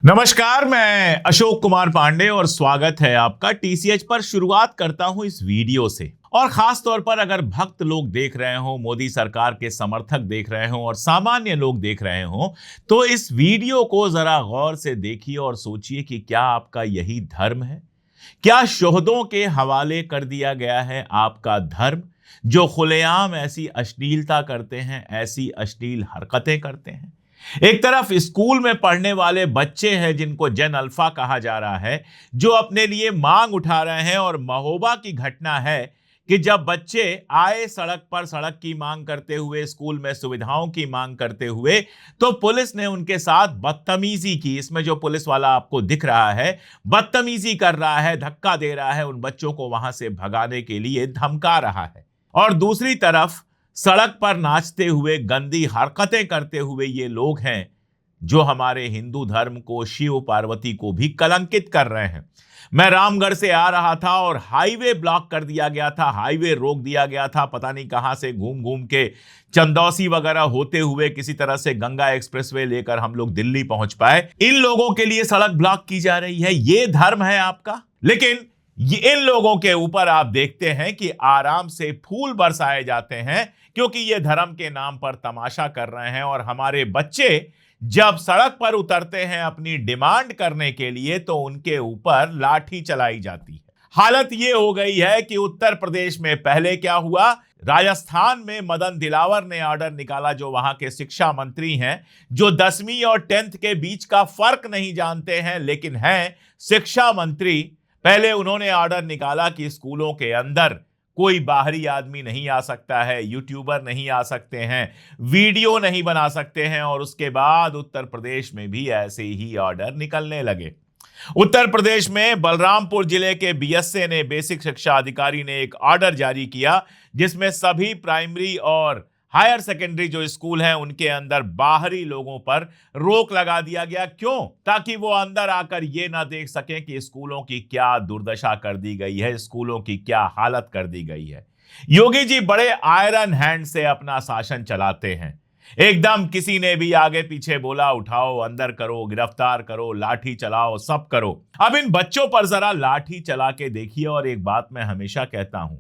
नमस्कार, मैं अशोक कुमार पांडे और स्वागत है आपका टीसीएच पर। शुरुआत करता हूं इस वीडियो से, और खास तौर पर अगर भक्त लोग देख रहे हो, मोदी सरकार के समर्थक देख रहे हो और सामान्य लोग देख रहे हो, तो इस वीडियो को जरा गौर से देखिए और सोचिए कि क्या आपका यही धर्म है? क्या शोहदों के हवाले कर दिया गया है आपका धर्म, जो खुलेआम ऐसी अश्लीलता करते हैं, ऐसी अश्लील हरकतें करते हैं? एक तरफ स्कूल में पढ़ने वाले बच्चे हैं जिनको जेन अल्फा कहा जा रहा है, जो अपने लिए मांग उठा रहे हैं, और महोबा की घटना है कि जब बच्चे आए सड़क पर सड़क की मांग करते हुए, स्कूल में सुविधाओं की मांग करते हुए, तो पुलिस ने उनके साथ बदतमीजी की। इसमें जो पुलिस वाला आपको दिख रहा है, बदतमीजी कर रहा है, धक्का दे रहा है, उन बच्चों को वहां से भगाने के लिए धमका रहा है। और दूसरी तरफ सड़क पर नाचते हुए, गंदी हरकतें करते हुए ये लोग हैं जो हमारे हिंदू धर्म को, शिव पार्वती को भी कलंकित कर रहे हैं। मैं रामगढ़ से आ रहा था और हाईवे ब्लॉक कर दिया गया था, हाईवे रोक दिया गया था। पता नहीं कहां से घूम घूम के चंदौसी वगैरह होते हुए किसी तरह से गंगा एक्सप्रेसवे लेकर हम लोग दिल्ली पहुंच पाए। इन लोगों के लिए सड़क ब्लॉक की जा रही है। ये धर्म है आपका? लेकिन इन लोगों के ऊपर आप देखते हैं कि आराम से फूल बरसाए जाते हैं, क्योंकि ये धर्म के नाम पर तमाशा कर रहे हैं। और हमारे बच्चे जब सड़क पर उतरते हैं अपनी डिमांड करने के लिए, तो उनके ऊपर लाठी चलाई जाती है। हालत ये हो गई है कि उत्तर प्रदेश में पहले क्या हुआ, राजस्थान में मदन दिलावर ने ऑर्डर निकाला, जो वहां के शिक्षा मंत्री हैं, जो 10वीं और 10th के बीच का फर्क नहीं जानते हैं, लेकिन हैं शिक्षा मंत्री। पहले उन्होंने ऑर्डर निकाला कि स्कूलों के अंदर कोई बाहरी आदमी नहीं आ सकता है, यूट्यूबर नहीं आ सकते हैं, वीडियो नहीं बना सकते हैं, और उसके बाद उत्तर प्रदेश में भी ऐसे ही ऑर्डर निकलने लगे। उत्तर प्रदेश में बलरामपुर जिले के बीएसए ने, बेसिक शिक्षा अधिकारी ने, एक ऑर्डर जारी किया जिसमें सभी प्राइमरी और हायर सेकेंडरी जो स्कूल हैं उनके अंदर बाहरी लोगों पर रोक लगा दिया गया। क्यों? ताकि वो अंदर आकर ये ना देख सकें कि स्कूलों की क्या दुर्दशा कर दी गई है, स्कूलों की क्या हालत कर दी गई है। योगी जी बड़े आयरन हैंड से अपना शासन चलाते हैं। एकदम किसी ने भी आगे पीछे बोला, उठाओ, अंदर करो, गिरफ्तार करो, लाठी चलाओ, सब करो। अब इन बच्चों पर जरा लाठी चला के देखिए। और एक बात मैं हमेशा कहता हूं,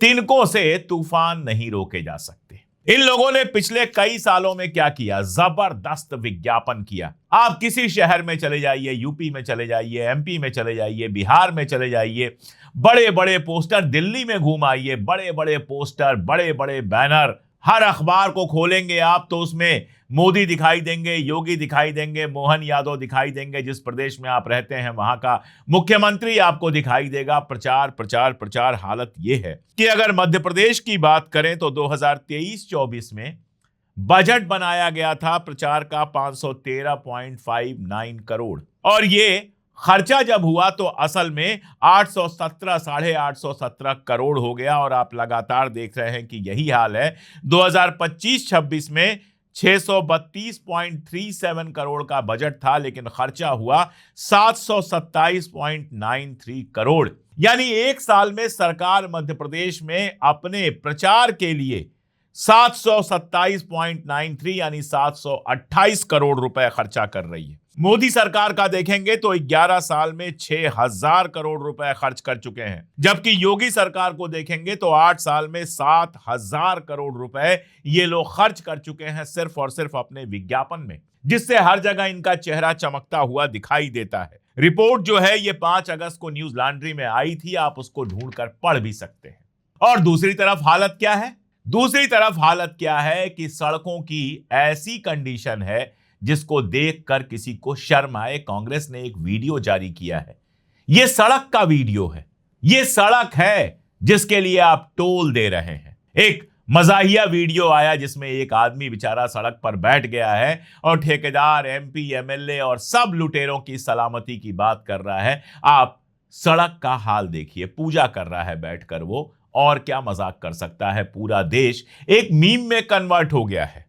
तिनकों से तूफान नहीं रोके जा सकते। इन लोगों ने पिछले कई सालों में क्या किया? जबरदस्त विज्ञापन किया। आप किसी शहर में चले जाइए, यूपी में चले जाइए, एमपी में चले जाइए, बिहार में चले जाइए, बड़े बड़े पोस्टर, दिल्ली में घूम आइए, बड़े बड़े पोस्टर, बड़े बड़े बैनर। हर अखबार को खोलेंगे आप तो उसमें मोदी दिखाई देंगे, योगी दिखाई देंगे, मोहन यादव दिखाई देंगे, जिस प्रदेश में आप रहते हैं वहां का मुख्यमंत्री आपको दिखाई देगा। प्रचार प्रचार प्रचार। हालत यह है कि अगर मध्य प्रदेश की बात करें तो 2023-24 में बजट बनाया गया था प्रचार का 513.59 करोड़, और ये खर्चा जब हुआ तो असल में 817, 817 करोड़ हो गया। और आप लगातार देख रहे हैं कि यही हाल है। 2025-26 में 632.37 करोड़ का बजट था, लेकिन खर्चा हुआ 727.93 करोड़। यानी एक साल में सरकार मध्य प्रदेश में अपने प्रचार के लिए 727.93 यानी 728 करोड़ रुपए खर्चा कर रही है। मोदी सरकार का देखेंगे तो 11 साल में 6000 करोड़ रुपए खर्च कर चुके हैं, जबकि योगी सरकार को देखेंगे तो 8 साल में 7000 करोड़ रुपए ये लोग खर्च कर चुके हैं, सिर्फ और सिर्फ अपने विज्ञापन में, जिससे हर जगह इनका चेहरा चमकता हुआ दिखाई देता है। रिपोर्ट जो है ये 5 अगस्त को न्यूज लॉन्ड्री में आई थी, आप उसको ढूंढकर पढ़ भी सकते हैं। और दूसरी तरफ हालत क्या है? दूसरी तरफ हालत क्या है कि सड़कों की ऐसी कंडीशन है जिसको देखकर किसी को शर्म आए। कांग्रेस ने एक वीडियो जारी किया है, यह सड़क का वीडियो है, यह सड़क है जिसके लिए आप टोल दे रहे हैं। एक मजाहिया वीडियो आया जिसमें एक आदमी बेचारा सड़क पर बैठ गया है और ठेकेदार, एमपी, एमएलए और सब लुटेरों की सलामती की बात कर रहा है। आप सड़क का हाल देखिए, पूजा कर रहा है बैठकर वो, और क्या मजाक कर सकता है। पूरा देश एक मीम में कन्वर्ट हो गया है।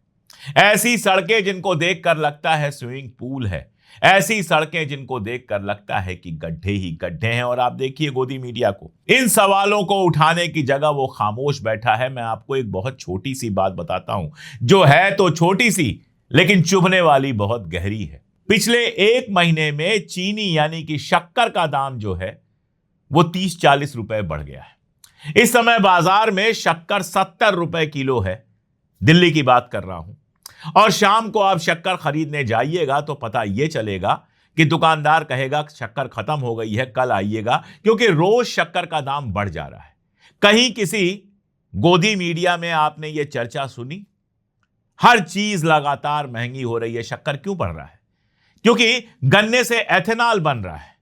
ऐसी सड़कें जिनको देखकर लगता है स्विमिंग पूल है, ऐसी सड़कें जिनको देखकर लगता है कि गड्ढे ही गड्ढे हैं। और आप देखिए गोदी मीडिया को, इन सवालों को उठाने की जगह वो खामोश बैठा है। मैं आपको एक बहुत छोटी सी बात बताता हूं, जो है तो छोटी सी लेकिन चुभने वाली बहुत गहरी है। पिछले एक महीने में चीनी यानी कि शक्कर का दाम जो है वो 30-40 रुपए बढ़ गया है। इस समय बाजार में शक्कर 70 रुपए किलो है, दिल्ली की बात कर रहा हूं। और शाम को आप शक्कर खरीदने जाइएगा तो पता यह चलेगा कि दुकानदार कहेगा शक्कर खत्म हो गई है, कल आइएगा, क्योंकि रोज शक्कर का दाम बढ़ जा रहा है। कहीं किसी गोदी मीडिया में आपने यह चर्चा सुनी? हर चीज लगातार महंगी हो रही है। शक्कर क्यों बढ़ रहा है? क्योंकि गन्ने से एथेनॉल बन रहा है।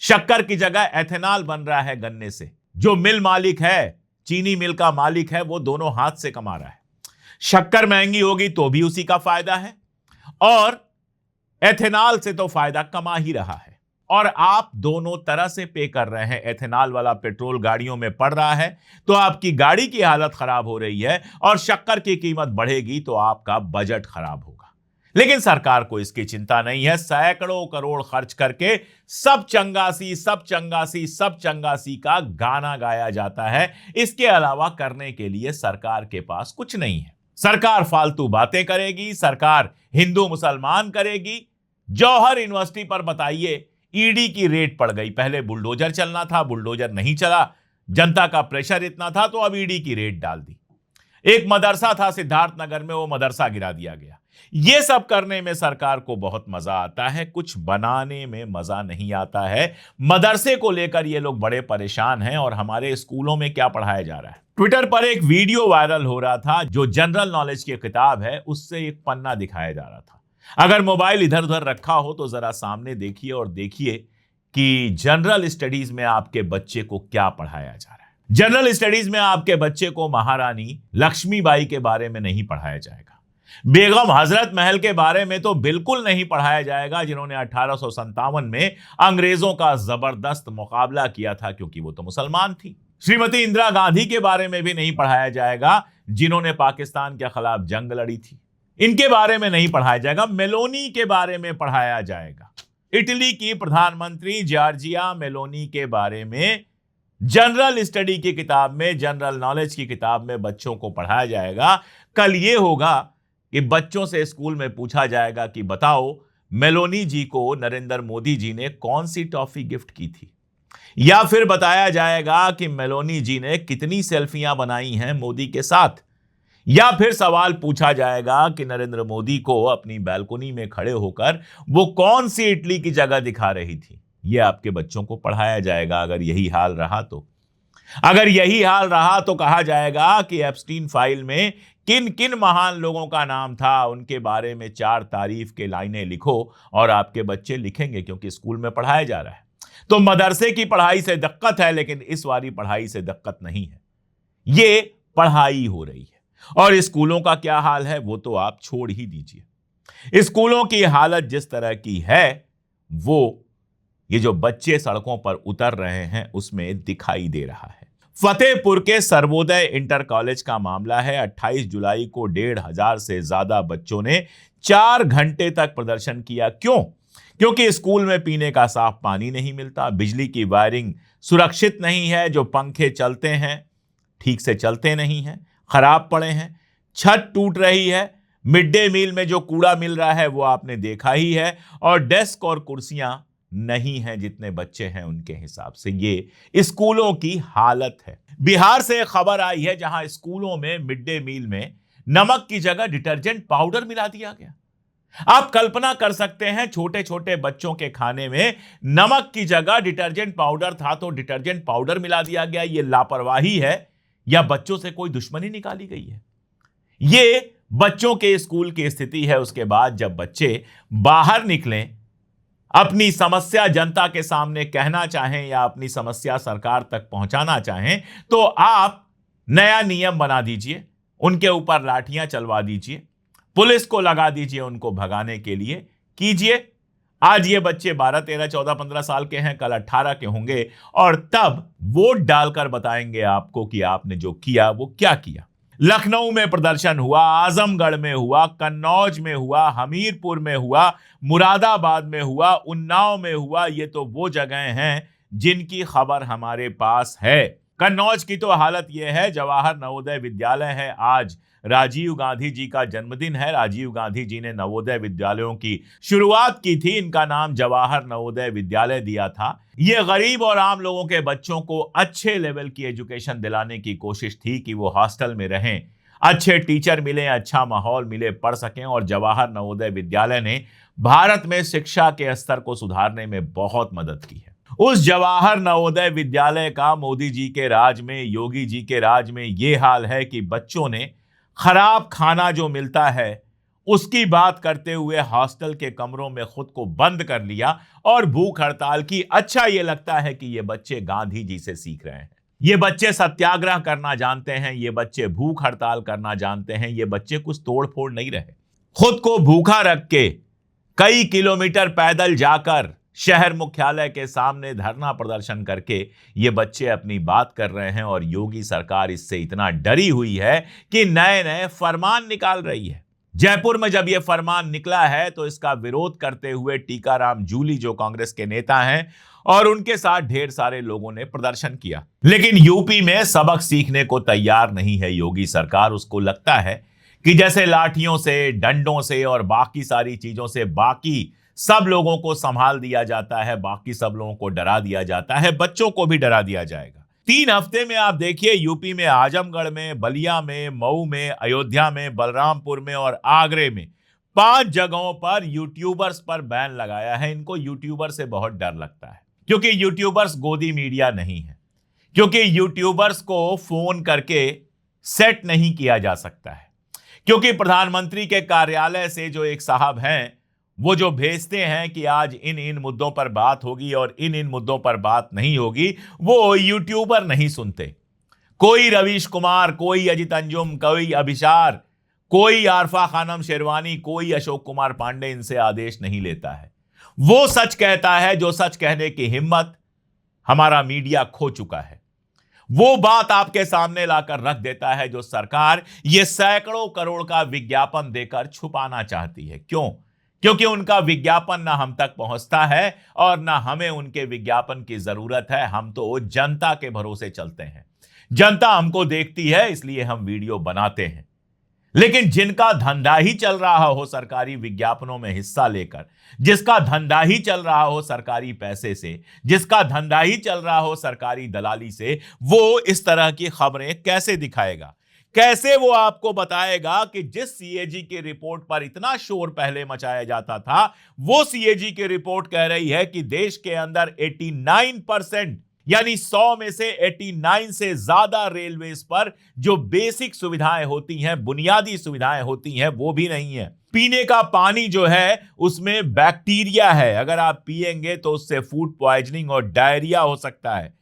शक्कर की जगह एथेनॉल बन रहा है गन्ने से। जो मिल मालिक है, चीनी मिल का मालिक है, वो दोनों हाथ से कमा रहा है। शक्कर महंगी होगी तो भी उसी का फायदा है, और एथेनॉल से तो फायदा कमा ही रहा है। और आप दोनों तरह से पे कर रहे हैं। एथेनॉल वाला पेट्रोल गाड़ियों में पड़ रहा है तो आपकी गाड़ी की हालत खराब हो रही है, और शक्कर की कीमत बढ़ेगी तो आपका बजट खराब होगा। लेकिन सरकार को इसकी चिंता नहीं है। सैकड़ों करोड़ खर्च करके सब चंगासी सब चंगासी सब चंगासी का गाना गाया जाता है। इसके अलावा करने के लिए सरकार के पास कुछ नहीं है। सरकार फालतू बातें करेगी, सरकार हिंदू मुसलमान करेगी। जौहर यूनिवर्सिटी पर बताइए, ईडी की रेड पड़ गई। पहले बुलडोजर चलना था, बुलडोजर नहीं चला, जनता का प्रेशर इतना था तो अब ईडी की रेड डाल दी। एक मदरसा था सिद्धार्थ नगर में, वो मदरसा गिरा दिया गया। ये सब करने में सरकार को बहुत मजा आता है, कुछ बनाने में मजा नहीं आता है। मदरसे को लेकर ये लोग बड़े परेशान हैं। और हमारे स्कूलों में क्या पढ़ाया जा रहा है? ट्विटर पर एक वीडियो वायरल हो रहा था, जो जनरल नॉलेज की किताब है उससे एक पन्ना दिखाया जा रहा था। अगर मोबाइल इधर उधर रखा हो तो जरा सामने देखिए और देखिए कि जनरल स्टडीज में आपके बच्चे को क्या पढ़ाया जा रहा है। जनरल स्टडीज में आपके बच्चे को महारानी लक्ष्मीबाई के बारे में नहीं पढ़ाया जाएगा। बेगम हजरत महल के बारे में तो बिल्कुल नहीं पढ़ाया जाएगा, जिन्होंने 1857 में अंग्रेजों का जबरदस्त मुकाबला किया था, क्योंकि वो तो मुसलमान थी। श्रीमती इंदिरा गांधी के बारे में भी नहीं पढ़ाया जाएगा, जिन्होंने पाकिस्तान के खिलाफ जंग लड़ी थी। इनके बारे में नहीं पढ़ाया जाएगा। मेलोनी के बारे में पढ़ाया जाएगा। इटली की प्रधानमंत्री जॉर्जिया मेलोनी के बारे में जनरल स्टडी की किताब में, जनरल नॉलेज की किताब में बच्चों को पढ़ाया जाएगा। कल यह होगा कि बच्चों से स्कूल में पूछा जाएगा कि बताओ मेलोनी जी को नरेंद्र मोदी जी ने कौन सी टॉफी गिफ्ट की थी, या फिर बताया जाएगा कि मेलोनी जी ने कितनी सेल्फियां बनाई हैं मोदी के साथ, या फिर सवाल पूछा जाएगा कि नरेंद्र मोदी को अपनी बालकनी में खड़े होकर वो कौन सी इटली की जगह दिखा रही थी। यह आपके बच्चों को पढ़ाया जाएगा। अगर यही हाल रहा तो कहा जाएगा कि एप्स्टीन फाइल में किन किन महान लोगों का नाम था, उनके बारे में 4 तारीफ के लाइनें लिखो, और आपके बच्चे लिखेंगे, क्योंकि स्कूल में पढ़ाया जा रहा है। तो मदरसे की पढ़ाई से दिक्कत है, लेकिन इस वाली पढ़ाई से दिक्कत नहीं है। ये पढ़ाई हो रही है। और स्कूलों का क्या हाल है वो तो आप छोड़ ही दीजिए। स्कूलों की हालत जिस तरह की है वो ये जो बच्चे सड़कों पर उतर रहे हैं उसमें दिखाई दे रहा है। फतेहपुर के सर्वोदय इंटर कॉलेज का मामला है। 28 जुलाई को 1,500 से ज्यादा बच्चों ने 4 घंटे तक प्रदर्शन किया। क्यों? क्योंकि स्कूल में पीने का साफ पानी नहीं मिलता, बिजली की वायरिंग सुरक्षित नहीं है, जो पंखे चलते हैं ठीक से चलते नहीं हैं, खराब पड़े हैं, छत टूट रही है, मिड डे मील में जो कूड़ा मिल रहा है वो आपने देखा ही है, और डेस्क और कुर्सियां नहीं है जितने बच्चे हैं उनके हिसाब से। ये स्कूलों की हालत है। बिहार से खबर आई है जहां स्कूलों में मिड डे मील में नमक की जगह डिटर्जेंट पाउडर मिला दिया गया। आप कल्पना कर सकते हैं, छोटे छोटे बच्चों के खाने में नमक की जगह डिटर्जेंट पाउडर था तो डिटर्जेंट पाउडर मिला दिया गया। यह लापरवाही है या बच्चों से कोई दुश्मनी निकाली गई है? ये बच्चों के स्कूल की स्थिति है। उसके बाद जब बच्चे बाहर निकलें, अपनी समस्या जनता के सामने कहना चाहें या अपनी समस्या सरकार तक पहुंचाना चाहें, तो आप नया नियम बना दीजिए, उनके ऊपर लाठियां चलवा दीजिए, पुलिस को लगा दीजिए उनको भगाने के लिए। कीजिए। आज ये बच्चे 12, 13, 14, 15 साल के हैं, कल 18 के होंगे, और तब वोट डालकर बताएंगे आपको कि आपने जो किया वो क्या किया। लखनऊ में प्रदर्शन हुआ, आजमगढ़ में हुआ, कन्नौज में हुआ, हमीरपुर में हुआ, मुरादाबाद में हुआ, उन्नाव में हुआ। ये तो वो जगह हैं जिनकी खबर हमारे पास है। कन्नौज की तो हालत यह है, जवाहर नवोदय विद्यालय है, आज राजीव गांधी जी का जन्मदिन है। राजीव गांधी जी ने नवोदय विद्यालयों की शुरुआत की थी। इनका नाम जवाहर नवोदय विद्यालय दिया था। ये गरीब और आम लोगों के बच्चों को अच्छे लेवल की एजुकेशन दिलाने की कोशिश थी कि वो हॉस्टल में रहें, अच्छे टीचर मिले, अच्छा माहौल मिले, पढ़ सकें। और जवाहर नवोदय विद्यालय ने भारत में शिक्षा के स्तर को सुधारने में बहुत मदद की है। उस जवाहर नवोदय विद्यालय का मोदी जी के राज में, योगी जी के राज में ये हाल है कि बच्चों ने खराब खाना जो मिलता है उसकी बात करते हुए हॉस्टल के कमरों में खुद को बंद कर लिया और भूख हड़ताल की। अच्छा ये लगता है कि ये बच्चे गांधी जी से सीख रहे हैं। ये बच्चे सत्याग्रह करना जानते हैं, ये बच्चे भूख हड़ताल करना जानते हैं, ये बच्चे कुछ तोड़ फोड़ नहीं रहे। खुद को भूखा रख के कई किलोमीटर पैदल जाकर शहर मुख्यालय के सामने धरना प्रदर्शन करके ये बच्चे अपनी बात कर रहे हैं। और योगी सरकार इससे इतना डरी हुई है कि नए नए फरमान निकाल रही है। जयपुर में जब यह फरमान निकला है तो इसका विरोध करते हुए टीकाराम जूली जो कांग्रेस के नेता हैं और उनके साथ ढेर सारे लोगों ने प्रदर्शन किया। लेकिन यूपी में सबक सीखने को तैयार नहीं है योगी सरकार। उसको लगता है कि जैसे लाठियों से, डंडों से और बाकी सारी चीजों से बाकी सब लोगों को संभाल दिया जाता है, बाकी सब लोगों को डरा दिया जाता है, बच्चों को भी डरा दिया जाएगा। 3 हफ्ते में आप देखिए यूपी में आजमगढ़ में, बलिया में, मऊ में, अयोध्या में, बलरामपुर में और आगरे में 5 जगहों पर यूट्यूबर्स पर बैन लगाया है। इनको यूट्यूबर से बहुत डर लगता है क्योंकि यूट्यूबर्स गोदी मीडिया नहीं है, क्योंकि यूट्यूबर्स को फोन करके सेट नहीं किया जा सकता है, क्योंकि प्रधानमंत्री के कार्यालय से जो एक साहब हैं वो जो भेजते हैं कि आज इन इन मुद्दों पर बात होगी और इन इन मुद्दों पर बात नहीं होगी, वो यूट्यूबर नहीं सुनते। कोई रवीश कुमार, कोई अजित अंजुम, कोई अभिसार, कोई आरफा खानम शेरवानी, कोई अशोक कुमार पांडे इनसे आदेश नहीं लेता है। वो सच कहता है जो सच कहने की हिम्मत हमारा मीडिया खो चुका है। वो बात आपके सामने लाकर रख देता है जो सरकार ये सैकड़ों करोड़ का विज्ञापन देकर छुपाना चाहती है। क्यों? क्योंकि उनका विज्ञापन ना हम तक पहुंचता है और ना हमें उनके विज्ञापन की जरूरत है। हम तो जनता के भरोसे चलते हैं, जनता हमको देखती है इसलिए हम वीडियो बनाते हैं। लेकिन जिनका धंधा ही चल रहा हो सरकारी विज्ञापनों में हिस्सा लेकर, जिसका धंधा ही चल रहा हो सरकारी पैसे से, जिसका धंधा ही चल रहा हो सरकारी दलाली से, वो इस तरह की खबरें कैसे दिखाएगा? कैसे वो आपको बताएगा कि जिस सीएजी की रिपोर्ट पर इतना शोर पहले मचाया जाता था, वो सीएजी की रिपोर्ट कह रही है कि देश के अंदर 89% यानी 100 में से 89 से ज्यादा रेलवेज पर जो बेसिक सुविधाएं होती हैं, बुनियादी सुविधाएं होती हैं, वो भी नहीं है। पीने का पानी जो है उसमें बैक्टीरिया है, अगर आप पिएंगे तो उससे फूड पॉइजनिंग और डायरिया हो सकता है।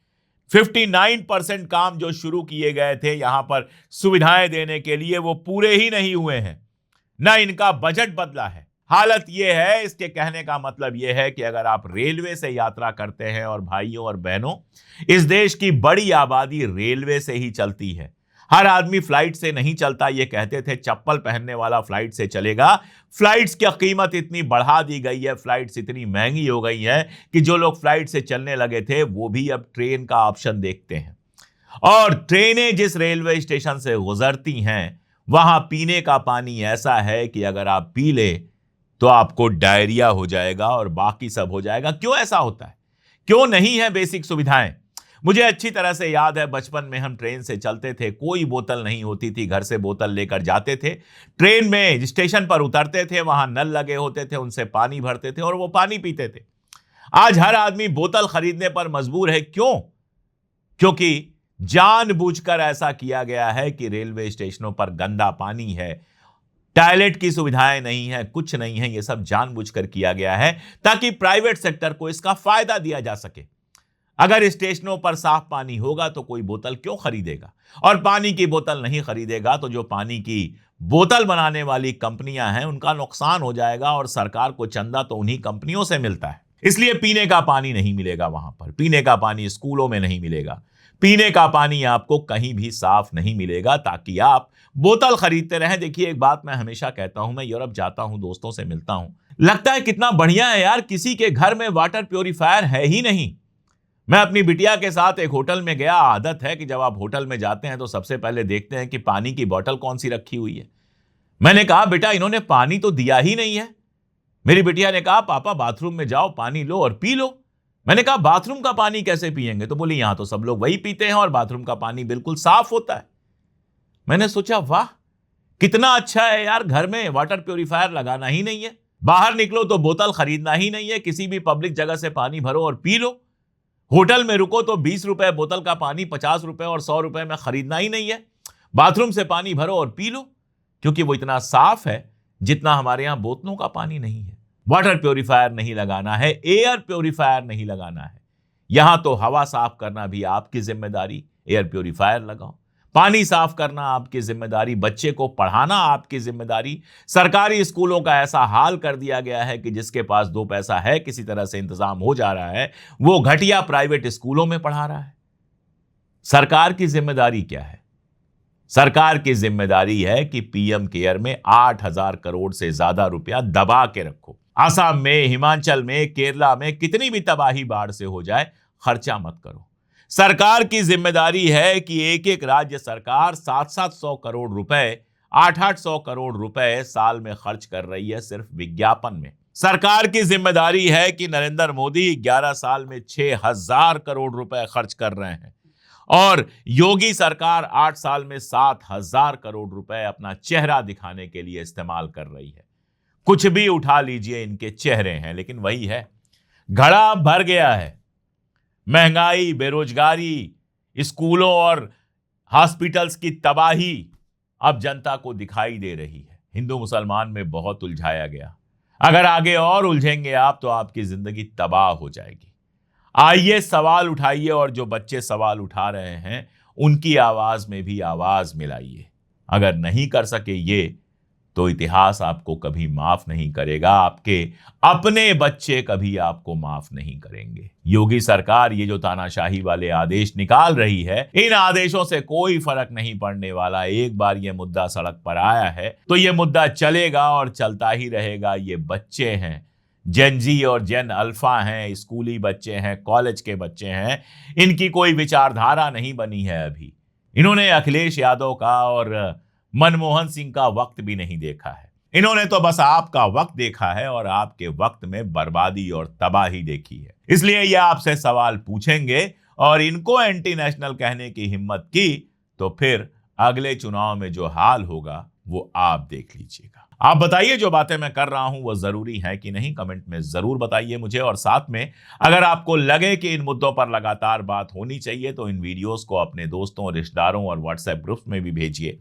59% काम जो शुरू किए गए थे यहां पर सुविधाएं देने के लिए, वो पूरे ही नहीं हुए हैं, ना इनका बजट बदला है। हालत यह है, इसके कहने का मतलब यह है कि अगर आप रेलवे से यात्रा करते हैं, और भाइयों और बहनों, इस देश की बड़ी आबादी रेलवे से ही चलती है। हर आदमी फ्लाइट से नहीं चलता। ये कहते थे चप्पल पहनने वाला फ्लाइट से चलेगा। फ्लाइट्स की कीमत इतनी बढ़ा दी गई है, फ्लाइट्स इतनी महंगी हो गई है कि जो लोग फ्लाइट से चलने लगे थे वो भी अब ट्रेन का ऑप्शन देखते हैं। और ट्रेनें जिस रेलवे स्टेशन से गुजरती हैं वहां पीने का पानी ऐसा है कि अगर आप पी ले तो आपको डायरिया हो जाएगा और बाकी सब हो जाएगा। क्यों ऐसा होता है? क्यों नहीं है बेसिक सुविधाएं? मुझे अच्छी तरह से याद है, बचपन में हम ट्रेन से चलते थे, कोई बोतल नहीं होती थी, घर से बोतल लेकर जाते थे, ट्रेन में स्टेशन पर उतरते थे, वहां नल लगे होते थे, उनसे पानी भरते थे और वो पानी पीते थे। आज हर आदमी बोतल खरीदने पर मजबूर है। क्यों? क्योंकि जानबूझकर ऐसा किया गया है कि रेलवे स्टेशनों पर गंदा पानी है, टॉयलेट की सुविधाएं नहीं है, कुछ नहीं है। ये सब जानबूझकर किया गया है ताकि प्राइवेट सेक्टर को इसका फायदा दिया जा सके। अगर स्टेशनों पर साफ पानी होगा तो कोई बोतल क्यों खरीदेगा? और पानी की बोतल नहीं खरीदेगा तो जो पानी की बोतल बनाने वाली कंपनियां हैं उनका नुकसान हो जाएगा और सरकार को चंदा तो उन्हीं कंपनियों से मिलता है। इसलिए पीने का पानी नहीं मिलेगा वहां पर, पीने का पानी स्कूलों में नहीं मिलेगा, पीने का पानी आपको कहीं भी साफ नहीं मिलेगा, ताकि आप बोतल खरीदते रहें। देखिए, एक बात मैं हमेशा कहता हूं, मैं यूरोप जाता हूं, दोस्तों से मिलता हूं, लगता है कितना बढ़िया है यार, किसी के घर में वाटर प्योरीफायर है ही नहीं। मैं अपनी बिटिया के साथ एक होटल में गया। आदत है कि जब आप होटल में जाते हैं तो सबसे पहले देखते हैं कि पानी की बोतल कौन सी रखी हुई है। मैंने कहा, बेटा इन्होंने पानी तो दिया ही नहीं है। मेरी बिटिया ने कहा, पापा बाथरूम में जाओ, पानी लो और पी लो। मैंने कहा, बाथरूम का पानी कैसे पिएंगे? तो बोली, यहां तो सब लोग वही पीते हैं और बाथरूम का पानी बिल्कुल साफ होता है। मैंने सोचा, वाह कितना अच्छा है यार, घर में वाटर प्यूरिफायर लगाना ही नहीं है, बाहर निकलो तो बोतल खरीदना ही नहीं है, किसी भी पब्लिक जगह से पानी भरो और पी लो। होटल में रुको तो 20 रुपए बोतल का पानी 50 रुपए और 100 रुपए में खरीदना ही नहीं है। बाथरूम से पानी भरो और पी लो, क्योंकि वो इतना साफ है जितना हमारे यहां बोतलों का पानी नहीं है। वाटर प्यूरिफायर नहीं लगाना है, एयर प्यूरिफायर नहीं लगाना है। यहां तो हवा साफ करना भी आपकी जिम्मेदारी, एयर प्यूरिफायर लगाओ। पानी साफ करना आपकी जिम्मेदारी, बच्चे को पढ़ाना आपकी जिम्मेदारी। सरकारी स्कूलों का ऐसा हाल कर दिया गया है कि जिसके पास दो पैसा है, किसी तरह से इंतजाम हो जा रहा है, वो घटिया प्राइवेट स्कूलों में पढ़ा रहा है। सरकार की जिम्मेदारी क्या है? सरकार की जिम्मेदारी है कि पीएम केयर में 8,000 करोड़ से ज्यादा रुपया दबा के रखो। असम में, हिमाचल में, केरला में कितनी भी तबाही बाढ़ से हो जाए, खर्चा मत करो। सरकार की जिम्मेदारी है कि एक एक राज्य सरकार 700 करोड़ रुपए, 800 करोड़ रुपए साल में खर्च कर रही है सिर्फ विज्ञापन में। सरकार की जिम्मेदारी है कि नरेंद्र मोदी 11 साल में 6,000 करोड़ रुपए खर्च कर रहे हैं और योगी सरकार 8 साल में 7,000 करोड़ रुपए अपना चेहरा दिखाने के लिए इस्तेमाल कर रही है। कुछ भी उठा लीजिए, इनके चेहरे हैं, लेकिन वही है, घड़ा भर गया है। महंगाई, बेरोजगारी, स्कूलों और हॉस्पिटल्स की तबाही अब जनता को दिखाई दे रही है। हिंदू मुसलमान में बहुत उलझाया गया। अगर आगे और उलझेंगे आप तो आपकी जिंदगी तबाह हो जाएगी। आइए सवाल उठाइए और जो बच्चे सवाल उठा रहे हैं उनकी आवाज में भी आवाज मिलाइए। अगर नहीं कर सके ये, तो इतिहास आपको कभी माफ नहीं करेगा, आपके अपने बच्चे कभी आपको माफ नहीं करेंगे। योगी सरकार ये जो तानाशाही वाले आदेश निकाल रही है, इन आदेशों से कोई फर्क नहीं पड़ने वाला। एक बार ये मुद्दा सड़क पर आया है तो ये मुद्दा चलेगा और चलता ही रहेगा। ये बच्चे हैं, जेन जी और जेन अल्फा हैं, स्कूली बच्चे हैं, कॉलेज के बच्चे हैं, इनकी कोई विचारधारा नहीं बनी है अभी। इन्होंने अखिलेश यादव का और मनमोहन सिंह का वक्त भी नहीं देखा है। इन्होंने तो बस आपका वक्त देखा है और आपके वक्त में बर्बादी और तबाही देखी है। इसलिए ये आपसे सवाल पूछेंगे और इनको एंटी नेशनल कहने की हिम्मत की तो फिर अगले चुनाव में जो हाल होगा वो आप देख लीजिएगा। आप बताइए जो बातें मैं कर रहा हूं वो जरूरी है कि नहीं, कमेंट में जरूर बताइए मुझे। और साथ में अगर आपको लगे कि इन मुद्दों पर लगातार बात होनी चाहिए तो इन वीडियोस को अपने दोस्तों, रिश्तेदारों और व्हाट्सएप ग्रुप्स में भी भेजिए।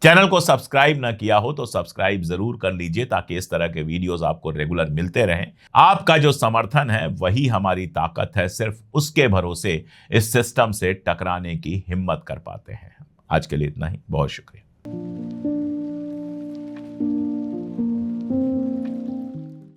चैनल को सब्सक्राइब ना किया हो तो सब्सक्राइब जरूर कर लीजिए ताकि इस तरह के वीडियोस आपको रेगुलर मिलते रहें। आपका जो समर्थन है वही हमारी ताकत है, सिर्फ उसके भरोसे इस सिस्टम से टकराने की हिम्मत कर पाते हैं। आज के लिए इतना ही, बहुत शुक्रिया।